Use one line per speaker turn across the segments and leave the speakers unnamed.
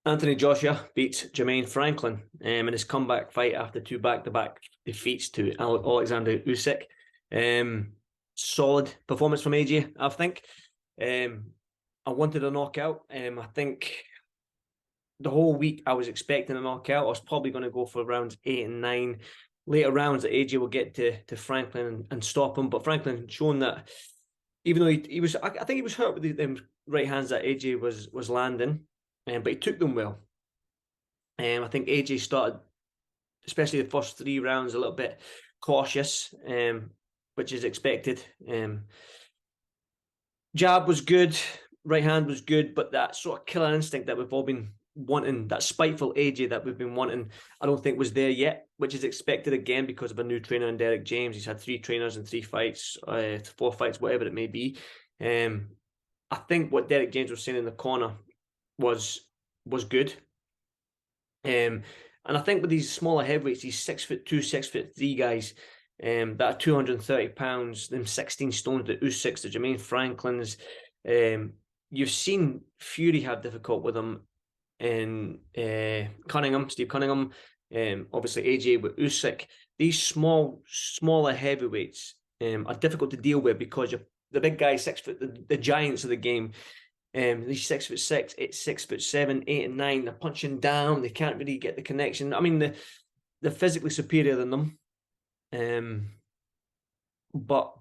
Anthony Joshua beats Jermaine Franklin in his comeback fight after two back-to-back defeats to Alexander Usyk. Um, Solid performance from AJ, I think. I wanted a knockout. I think the whole week I was expecting a knockout. I was probably going to go for rounds 8 and 9. Later rounds that AJ will get to Franklin and stop him. But Franklin shown that even though he was, I think he was hurt with the right hands that AJ was landing, but he took them well. I think AJ started, especially the first 3 rounds, a little bit cautious, which is expected. Jab was good, right hand was good, but that sort of killer instinct that we've all been wanting, that spiteful AJ that we've been wanting, I don't think was there yet, which is expected again because of a new trainer in Derek James. He's had 3 trainers and 3 fights, 4 fights, whatever it may be. I think what Derek James was saying in the corner was good. And I think with these smaller heavyweights, these 6'2", 6'3" guys, that are 230 pounds, them 16 stones, the Usyks, the Jermaine Franklins, you've seen Fury have difficult with them in Steve Cunningham, obviously AJ with Usyk. These smaller heavyweights are difficult to deal with because you're the big guys, 6 foot, the giants of the game. These 6'6", 6'7", 8 and 9, they're punching down. They can't really get the connection. I mean, they're physically superior than them, but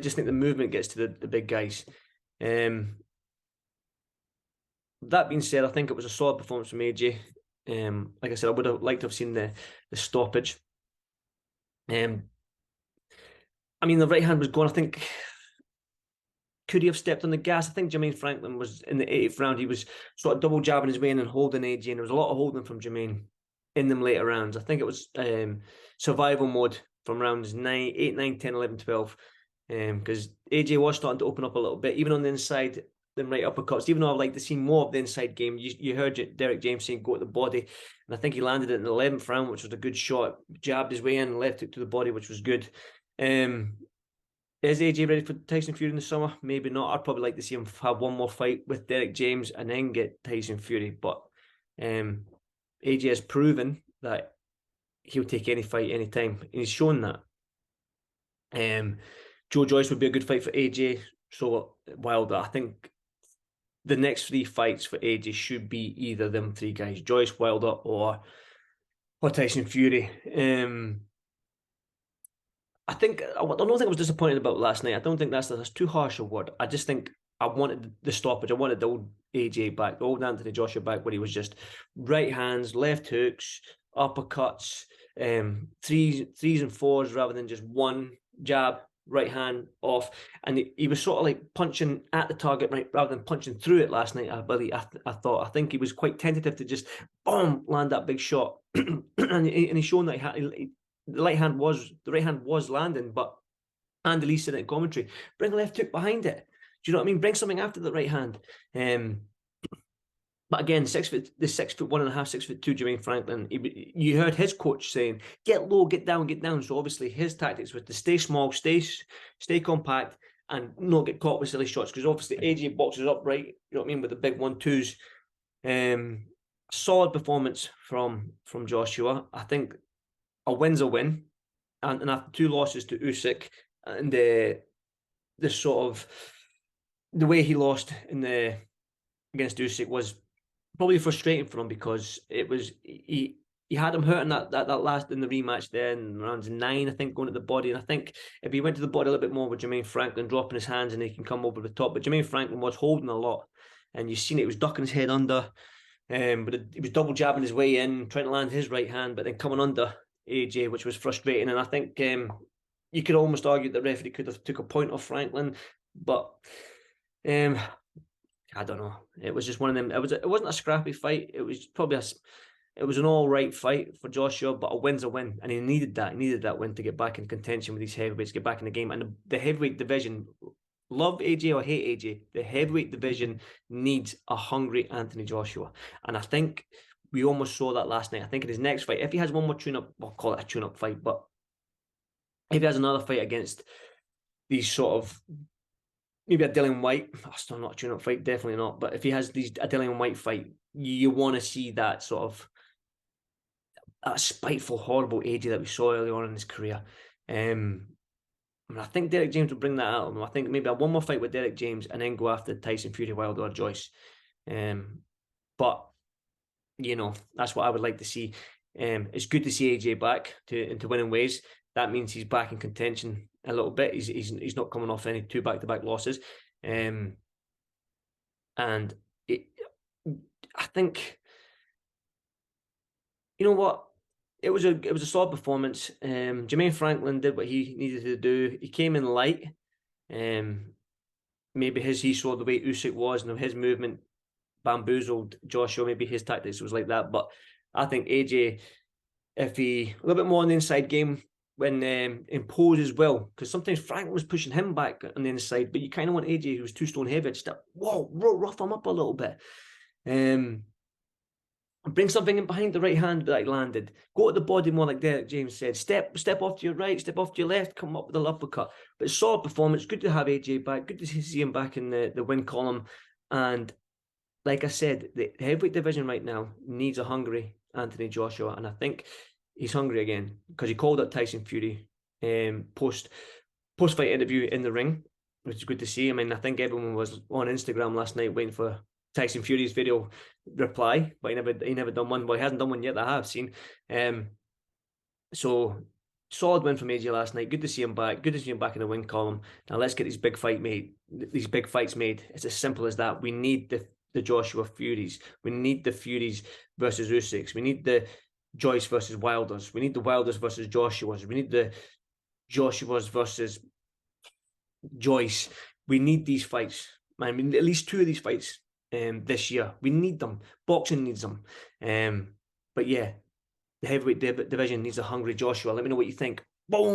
just think the movement gets to the big guys. That being said, I think it was a solid performance from AJ. Like I said, I would have liked to have seen the stoppage. I mean, the right hand was gone. I think, could he have stepped on the gas? I think Jermaine Franklin was in the 8th round. He was sort of double jabbing his way in and holding AJ, and there was a lot of holding from Jermaine in them later rounds. I think it was survival mode from rounds 8, 9, 10, 11, 12. Because AJ was starting to open up a little bit, even on the inside, them right uppercuts. Even though I'd like to see more of the inside game, you heard Derek James saying go at the body, and I think he landed it in the 11th round, which was a good shot. Jabbed his way in and left it to the body, which was good. Is AJ ready for Tyson Fury in the summer? Maybe not. I'd probably like to see him have one more fight with Derek James and then get Tyson Fury. But AJ has proven that he'll take any fight anytime, and he's shown that. Joe Joyce would be a good fight for AJ. So Wilder, I think the next 3 fights for AJ should be either them 3 guys, Joyce, Wilder, or Tyson Fury. I don't think I was disappointed about last night. I don't think that's too harsh a word. I just think I wanted the stoppage. I wanted the old AJ back, the old Anthony Joshua back, where he was just right hands, left hooks, uppercuts, threes and fours rather than just one jab, right hand off. And he was sort of like punching at the target right rather than punching through it last night. I think he was quite tentative to just boom land that big shot, and he's shown that the right hand was landing, but Andy Lee said in commentary, bring a left hook behind it. Do you know what I mean? Bring something after the right hand. But again, 6'1.5", 6'2", Jermaine Franklin, you heard his coach saying, get low, get down, get down. So obviously his tactics was to stay small, stay compact, and not get caught with silly shots. Because obviously AJ boxes up right, you know what I mean, with the big 1-2s. Solid performance from Joshua. I think a win's a win, and after 2 losses to Usyk and the sort of the way he lost against Usyk was probably frustrating for him, because it was he had him hurting that last in the rematch there in rounds 9, I think, going to the body. And I think if he went to the body a little bit more with Jermaine Franklin dropping his hands, and he can come over the top. But Jermaine Franklin was holding a lot, and you've seen it. He was ducking his head under, but he was double jabbing his way in, trying to land his right hand, but then coming under AJ, which was frustrating. And I think you could almost argue that the referee could have took a point off Franklin, but I don't know. It was just one of them. It wasn't a scrappy fight. It was probably it was an all right fight for Joshua, but a win's a win, and he needed that. He needed that win to get back in contention with these heavyweights, get back in the game. And the heavyweight division, love AJ or hate AJ, the heavyweight division needs a hungry Anthony Joshua, and I think we almost saw that last night. I think in his next fight, if he has one more tune-up, we'll call it a tune-up fight, but if he has another fight against these sort of maybe a Dillian White. Oh, still not a tune-up fight, definitely not. But if he has a Dillian White fight, you want to see that sort of that spiteful, horrible AJ that we saw early on in his career. I mean, I think Derek James will bring that out of him. I think maybe one more fight with Derek James and then go after Tyson Fury, Wilder, or Joyce. But that's what I would like to see. It's good to see AJ back into winning ways. That means he's back in contention a little bit. He's not coming off any 2 back-to-back losses, and I think you know what. It was a solid performance. Jermaine Franklin did what he needed to do. He came in light. Maybe he saw the way Usyk was and his movement bamboozled Joshua. Maybe his tactics was like that. But I think AJ, if he a little bit more on the inside game when impose as well, because sometimes Franklin was pushing him back on the inside, but you kind of want AJ, who was 2 stone heavy, just to rough him up a little bit. Bring something in behind the right hand that landed. Go at the body more, like Derek James said. Step off to your right, step off to your left, come up with a uppercut. But solid performance. Good to have AJ back. Good to see him back in the win column. And like I said, the heavyweight division right now needs a hungry Anthony Joshua. And I think he's hungry again because he called up Tyson Fury post-fight interview in the ring, which is good to see. I mean, I think everyone was on Instagram last night waiting for Tyson Fury's video reply, but he never done one. Well, he hasn't done one yet that I have seen. So solid win from AJ last night. Good to see him back. Good to see him back in the win column. Now let's get these big fights made. It's as simple as that. We need the Joshua Furies. We need the Furies versus Usyks. We need the Joyce versus Wilders. We need the Wilders versus Joshuas. We need the Joshuas versus Joyce. We need these fights. I mean, at least 2 of these fights this year. We need them. Boxing needs them. But yeah, the heavyweight division needs a hungry Joshua. Let me know what you think. Boom.